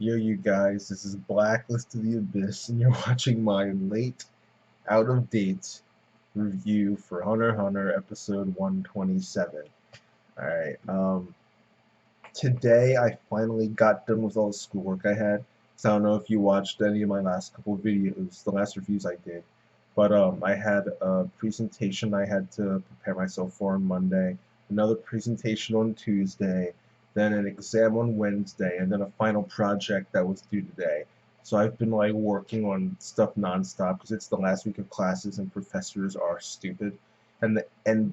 Yo, you guys, this is Blacklist to the Abyss, and you're watching my late, out of date review for Hunter x Hunter episode 127. Alright, today I finally got done with all the schoolwork I had. So I don't know if you watched any of my last couple of videos, the last reviews I did. But I had a presentation I had to prepare myself for on Monday, another presentation on Tuesday, then an exam on Wednesday, and then a final project that was due today. So I've been like working on stuff nonstop because it's the last week of classes and professors are stupid, and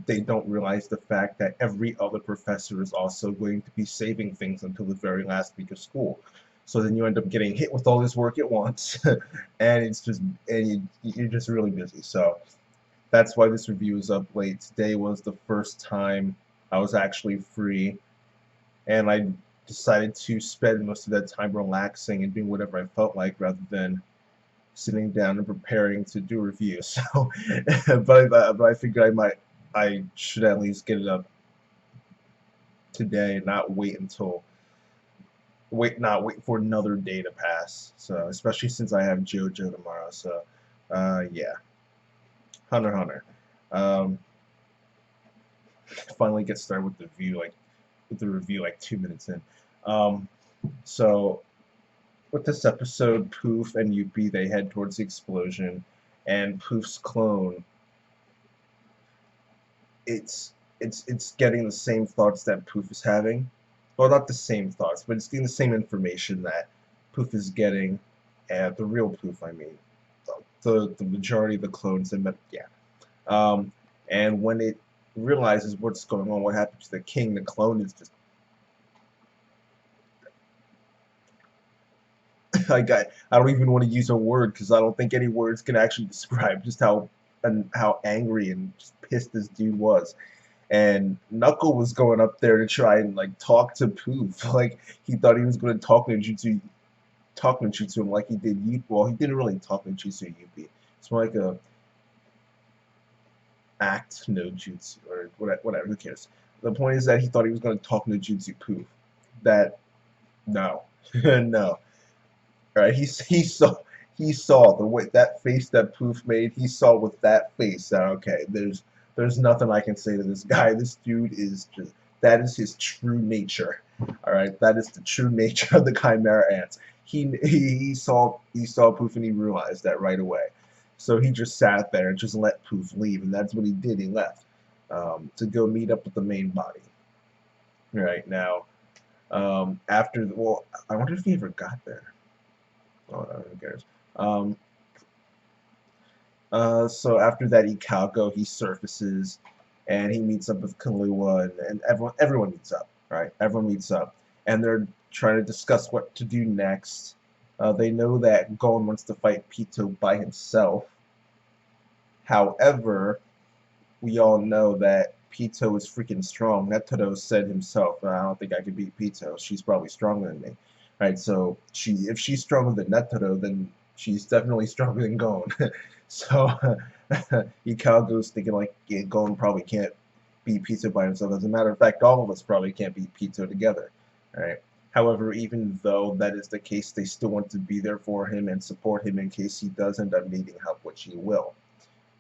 they don't realize the fact that every other professor is also going to be saving things until the very last week of school. So then you end up getting hit with all this work at once, and you're just really busy. So that's why this review is up late. Today was the first time I was actually free, and I decided to spend most of that time relaxing and doing whatever I felt like rather than sitting down and preparing to do a review. So, but I figured I should at least get it up today and not not wait for another day to pass. So, especially since I have JoJo tomorrow. So, yeah, Hunter x Hunter. Um, finally get started with the review like 2 minutes in. Um, so with this episode, Poof and Yuppie they head towards the explosion, and Poof's clone, it's getting the same thoughts that Poof is having. Well, not the same thoughts, but it's getting the same information that Poof is getting, and the real Poof, I mean, the majority of the clones, and yeah. Um, and when it realizes what's going on, what happened to the king, the clone is just like I don't even want to use a word because I don't think any words can actually describe just how angry and just pissed this dude was. And Knuckle was going up there to try and like talk to Poof, like he thought he was going to talk ninjutsu him like he did Yuppie. Well, he didn't really talk ninjutsu Yuppie. It's more like a act no jutsu or whatever. Who cares? The point is that he thought he was going to talk ninjutsu Poof. That no, no. Right? He saw the way that face that Poof made. He saw with that face that okay, there's nothing I can say to this guy. This dude is just that is his true nature. All right, that is the true nature of the Chimera ants. He saw Poof and he realized that right away. So he just sat there and just let Poof leave, and that's what he did. He left to go meet up with the main body. Right now, I wonder if he ever got there. Oh, who cares? Um, so after that, Ikago he surfaces, and he meets up with Kahlua, and everyone meets up, right? Everyone meets up, and they're trying to discuss what to do next. They know that Gon wants to fight Pitou by himself. However, we all know that Pitou is freaking strong. Netero said himself, I don't think I could beat Pitou. She's probably stronger than me. Right, so if she's stronger than Netero, then she's definitely stronger than Gon. So Ikago's thinking like, yeah, Gon probably can't beat Pitou by himself. As a matter of fact, all of us probably can't beat Pitou together. Right. However, even though that is the case, they still want to be there for him and support him in case he does end up needing help, which he will.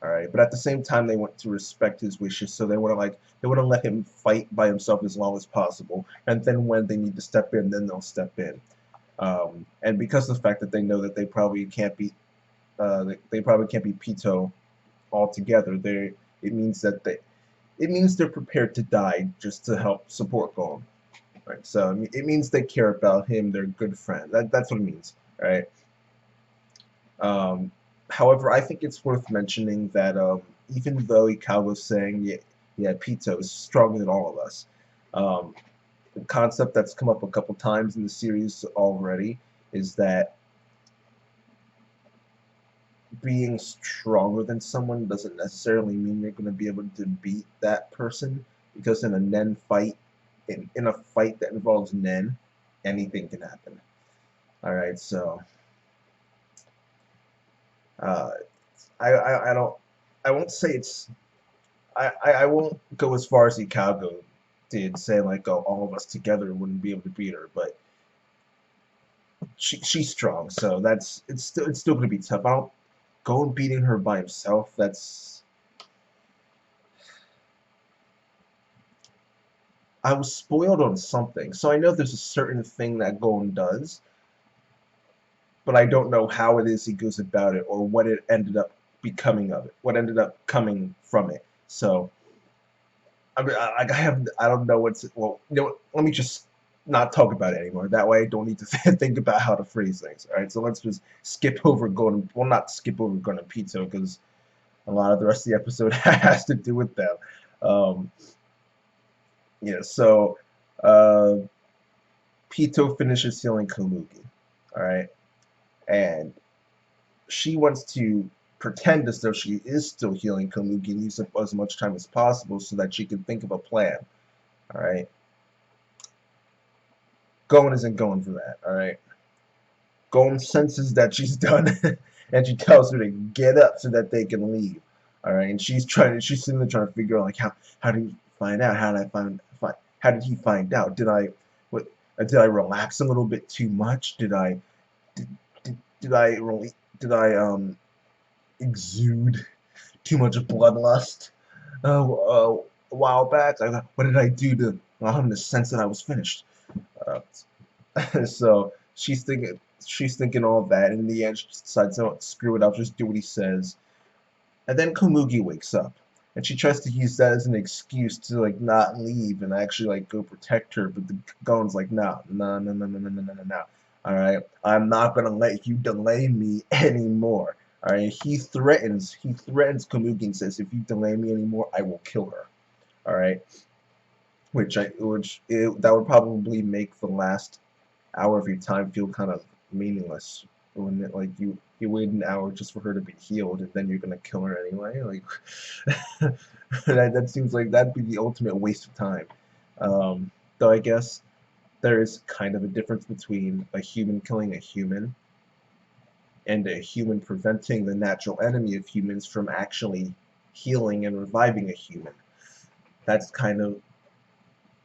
All right, but at the same time, they want to respect his wishes, so they want to let him fight by himself as long as possible, and then when they need to step in, then they'll step in. And because of the fact that they know that they probably can't beat Pitou altogether, it means they're prepared to die just to help support Gon. Right, so I mean, it means they care about him. They're good friends. That's what it means. Right. Um, However, I think it's worth mentioning that even though Ikawa was saying, yeah, Pitou is stronger than all of us, um, the concept that's come up a couple times in the series already is that being stronger than someone doesn't necessarily mean you're going to be able to beat that person, because in a Nen fight, in a fight that involves Nen, anything can happen. All right, so uh, I don't I won't say it's I won't go as far as Ikago did, saying like, oh, all of us together wouldn't be able to beat her, but she's strong, so it's still gonna be tough. I don't go and beating her by himself. That's I was spoiled on something, so I know there's a certain thing that Gon does, but I don't know how it is he goes about it or what it ended up becoming of it, what ended up coming from it. So I mean, I don't know what's well. You know, what, let me just not talk about it anymore. That way, I don't need to think about how to phrase things. All right, so let's just skip over Gon. Well, not skip over Gon and Pito because a lot of the rest of the episode has to do with them. Um, yeah, so uh, Pito finishes healing Komugi. All right, and she wants to pretend as though she is still healing Komugi and use up as much time as possible so that she can think of a plan. All right, Gon isn't going for that. All right, Gon senses that she's done, and she tells her to get up so that they can leave. All right, and she's sitting there trying to figure out like how did he find out? How did I find how did he find out? Did I relax a little bit too much? Did, did I really did I exude too much bloodlust a while back? What did I do to allow him to sense that I was finished? Uh, so she's thinking all that. In the end, she decides, "Oh, screw it, I'll just do what he says." And then Komugi wakes up, and she tries to use that as an excuse to like not leave and actually like go protect her. But the Gon's like, "No, no, no, no, no, no, no, no, no, no. All right, I'm not gonna let you delay me anymore." All right, he threatens Komugi and says, "If you delay me anymore, I will kill her." All right, that would probably make the last hour of your time feel kind of meaningless when like you wait an hour just for her to be healed and then you're gonna kill her anyway. Like that seems like that'd be the ultimate waste of time. Though I guess there is kind of a difference between a human killing a human and a human preventing the natural enemy of humans from actually healing and reviving a human. That's kind of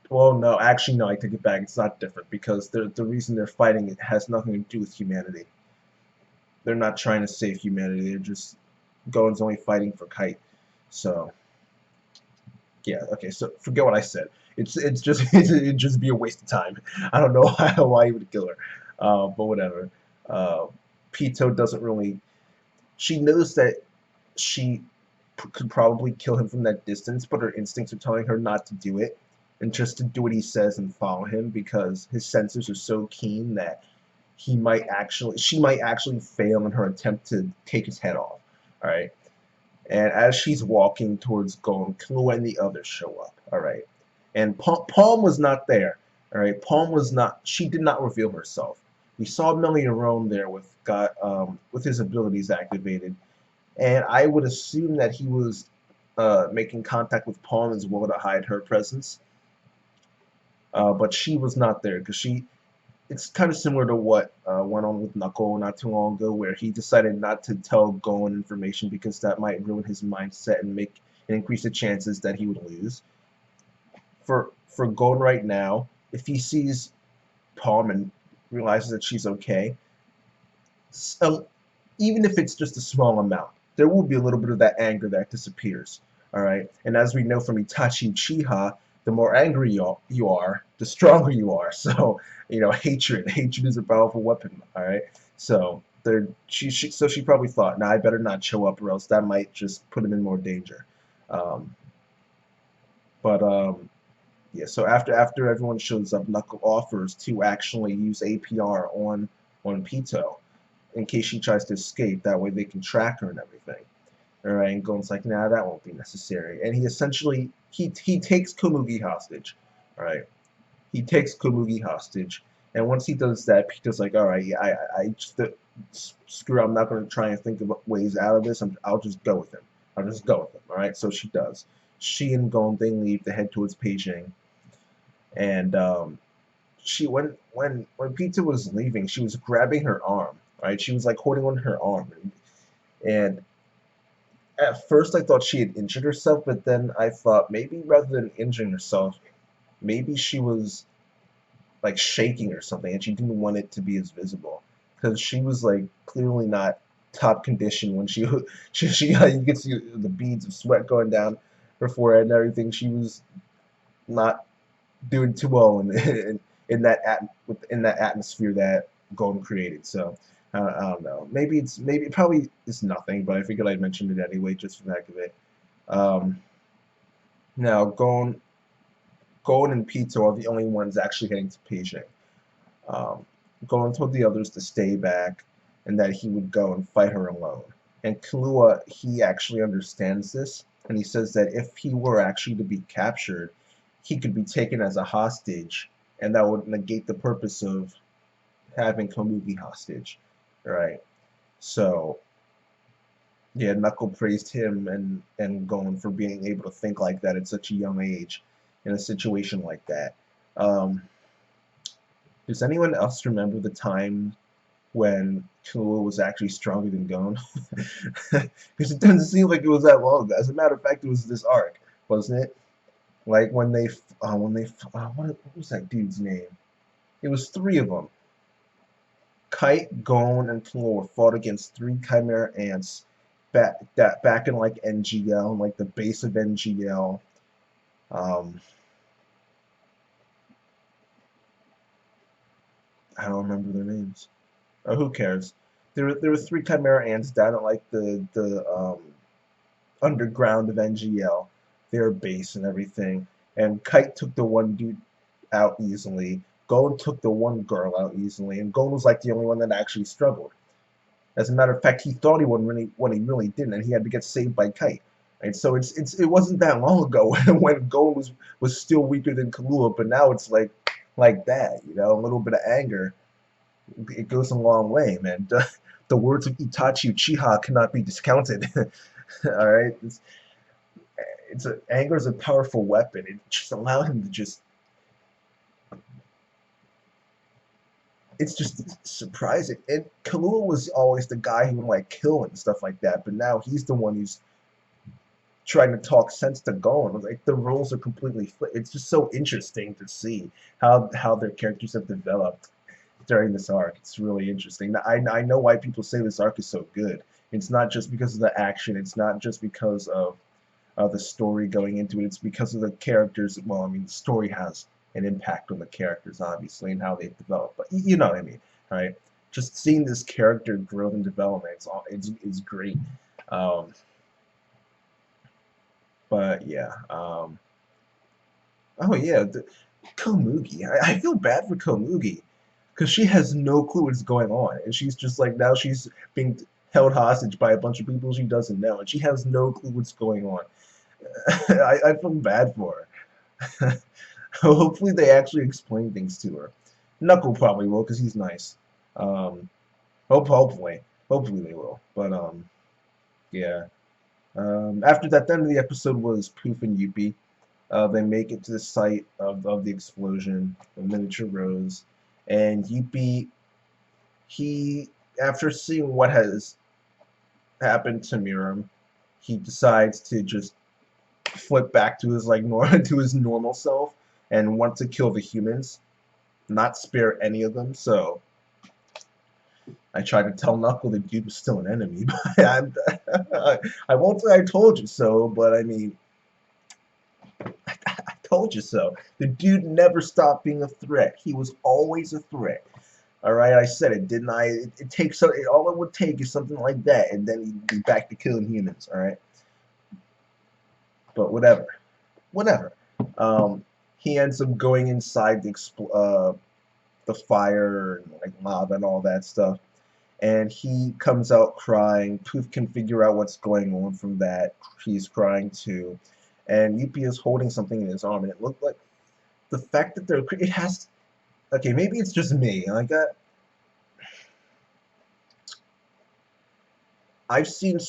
well, no, actually, no, I take it back. It's not different because the reason they're fighting it has nothing to do with humanity. They're not trying to save humanity. They're just Goen's only fighting for Kite. So yeah, okay. So forget what I said. It's just it'd just be a waste of time. I don't know why you would kill her, but whatever. Uh, Pito doesn't really. She knows that she could probably kill him from that distance, but her instincts are telling her not to do it and just to do what he says and follow him because his sensors are so keen that she might actually fail in her attempt to take his head off. All right. And as she's walking towards Gon, Killua and the others show up. All right. And Palm was not there. All right. Palm was not. She did not reveal herself. We saw Meliorone there with his abilities activated, and I would assume that he was making contact with Palm as well to hide her presence. But she was not there because it's kind of similar to what went on with Knuckle not too long ago, where he decided not to tell Gon information because that might ruin his mindset and increase the chances that he would lose. For Gon right now, if he sees Palm and realizes that she's okay, so even if it's just a small amount, there will be a little bit of that anger that disappears. All right, and as we know from Itachi Uchiha, the more angry you are, the stronger you are. So hatred is a powerful weapon. All right, so she probably thought, nah, I better not show up, or else that might just put him in more danger. Um, but yeah, so after everyone shows up, Knuckle offers to actually use APR on Pito in case she tries to escape. That way they can track her and everything. All right, and Gon's like, nah, that won't be necessary. And he essentially he takes Komugi hostage. All right, he takes Komugi hostage, and once he does that, Pito's like, all right, yeah, I just screw. I'm not going to try and think of ways out of this. I'll just go with him. I'll just go with him. All right, so she does. She and Gon they leave to head towards Beijing, and she when Pizza was leaving, she was grabbing her arm, right? She was like holding on her arm, and at first I thought she had injured herself, but then I thought maybe rather than injuring herself, maybe she was like shaking or something, and she didn't want it to be as visible. because she was like clearly not top condition when she you could see the beads of sweat going down her forehead and everything. She was not doing too well in that in that atmosphere that Golden created. So I don't know. Maybe it probably is nothing, but I figured I'd mention it anyway just for the heck of it. Um, Now Gon and Pito are the only ones actually heading to Beijing. Um, Gon told the others to stay back and that he would go and fight her alone. And Killua, he actually understands this, and he says that if he were actually to be captured, he could be taken as a hostage, and that would negate the purpose of having Komugi hostage, right? So, yeah, Knuckle praised him and Gon for being able to think like that at such a young age in a situation like that. Um, does anyone else remember the time when Killua was actually stronger than Gon? Because it doesn't seem like it was that long ago. As a matter of fact, it was this arc, wasn't it? Like what was that dude's name? It was three of them. Kite, Gon, and Killua fought against three Chimera ants back in like NGL, like the base of NGL. Um, I don't remember their names. Who cares? There were three Chimera ants down at like the underground of NGL, their base and everything. And Kite took the one dude out easily. Gon took the one girl out easily, and Gon was like the only one that actually struggled. As a matter of fact, he thought he would when he really didn't, and he had to get saved by Kite. Right, so it wasn't that long ago when Gon was still weaker than Killua, but now it's like that, you know, a little bit of anger. It goes a long way, man. The words of Itachi Uchiha cannot be discounted. All right, anger is a powerful weapon. It just allowed him to just. It's just surprising. And Killua was always the guy who would like kill and stuff like that, but now he's the one who's trying to talk sense to Gon. Like the roles are completely flipped. It's just so interesting to see how their characters have developed during this arc. It's really interesting. I know why people say this arc is so good. It's not just because of the action. It's not just because of the story going into it. It's because of the characters. Well, I mean, the story has an impact on the characters, obviously, and how they develop. But you know what I mean, right? Just seeing this character growth and development, it's great. Um, but yeah. Oh yeah, Komugi. I feel bad for Komugi because she has no clue what's going on, and she's just like now she's being held hostage by a bunch of people she doesn't know, and she has no clue what's going on. I feel bad for her. Hopefully they actually explain things to her. Knuckle probably will because he's nice. Um, hopefully they will. But yeah. After that, the end of the episode was Poof and Yuppie. They make it to the site of the explosion, the miniature rose, and Yuppie, he, after seeing what has happened to Miram, he decides to just flip back to his to his normal self and want to kill the humans, not spare any of them. So I tried to tell Knuckle the dude was still an enemy, but I won't say I told you so. But I mean, I told you so. The dude never stopped being a threat. He was always a threat. All right, I said it, didn't I? It takes all it would take is something like that, and then he'd be back to killing humans. All right, but whatever. He ends up going inside the fire and like lava and all that stuff, and he comes out crying. Poof can figure out what's going on from that. He's crying too, and Yuppie is holding something in his arm, and it looked like the fact that it has. Okay, maybe it's just me. Like I've seen.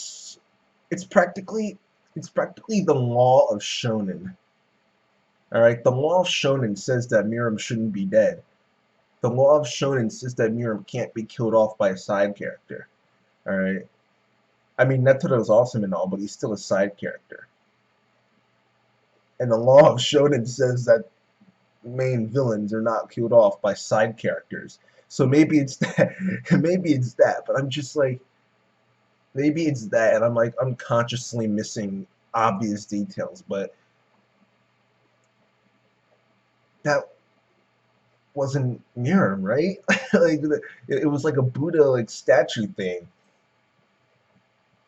It's practically the law of shonen. All right, the law of shonen says that Miram shouldn't be dead. The law of shonen says that Miram can't be killed off by a side character. All right. I mean, Netero is awesome and all, but he's still a side character. And the law of shonen says that main villains are not killed off by side characters. So maybe it's that. Maybe it's that. But I'm just like, maybe it's that, and I'm like unconsciously missing obvious details. But that wasn't Miram, right? Like it was like a Buddha like statue thing.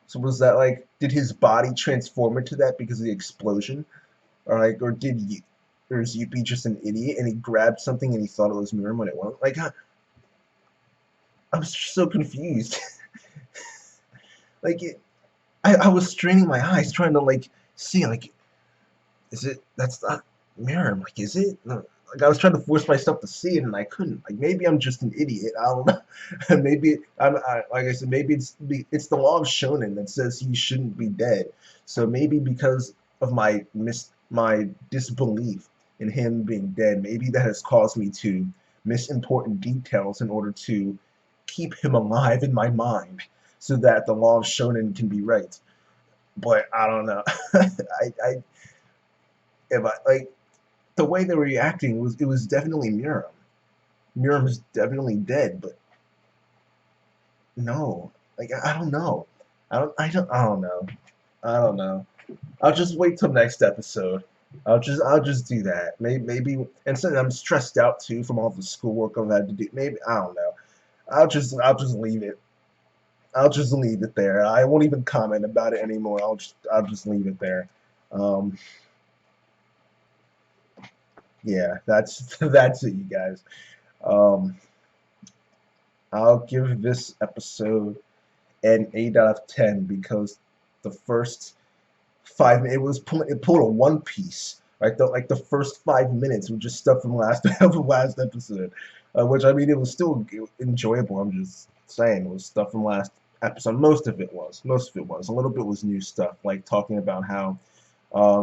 So was that like, did his body transform into that because of the explosion, or like, or is Yuppie just an idiot and he grabbed something and he thought it was Miram when it wasn't? Like I'm so confused. Like I was straining my eyes trying to like see like, is it, that's not Miram? Like, is it? No. Like I was trying to force myself to see it and I couldn't. Like maybe I'm just an idiot. I don't know. Maybe like I said, maybe it's the law of shonen that says he shouldn't be dead. So maybe because of my disbelief in him being dead, maybe that has caused me to miss important details in order to keep him alive in my mind, so that the law of shonen can be right. But I don't know. I if I like the way they were reacting was, it was definitely Miram. Miram is definitely dead, but no, like I don't know. I don't know. I don't know. I'll just wait till next episode. I'll just do that. Maybe and since I'm stressed out too from all the schoolwork I've had to do, maybe I don't know. I'll just leave it. I'll just leave it there. I won't even comment about it anymore. I'll just leave it there. Um, yeah, that's that's it, you guys. Um, I'll give this episode an 8 out of 10 because the first 5 minutes it pulled a One Piece. Right, like the first 5 minutes was just stuff from last from last episode, which I mean it was still enjoyable. I'm just saying it was stuff from last episode. Most of it was. A little bit was new stuff, like talking about how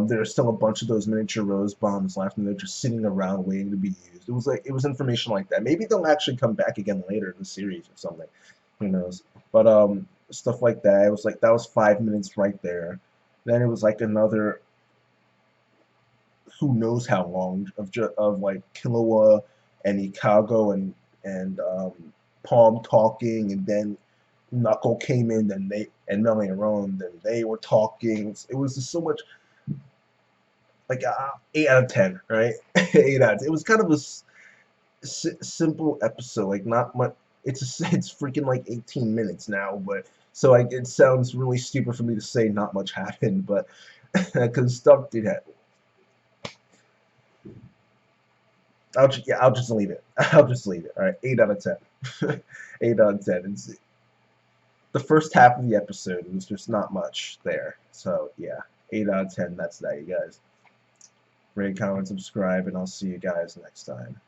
there are still a bunch of those miniature rose bombs left, and they're just sitting around waiting to be used. It was information like that. Maybe they'll actually come back again later in the series or something. Who knows? But stuff like that. It was like that was 5 minutes right there. Then it was like another who knows how long of like Killua and Ikago and Palm talking, and then Knuckle came in, then they and Meliorone, then they were talking. It was just so much, like 8 out of 10, right? 8 out of 10. It was kind of a simple episode, like not much. It's freaking like 18 minutes now, but so like it sounds really stupid for me to say not much happened, but because stuff did happen. I'll just leave it. I'll just leave it. All right, 8 out of 10. 8 out of 10. The first half of the episode was just not much there. So yeah, 8 out of 10. That's that, you guys. Rate, comment, subscribe, and I'll see you guys next time.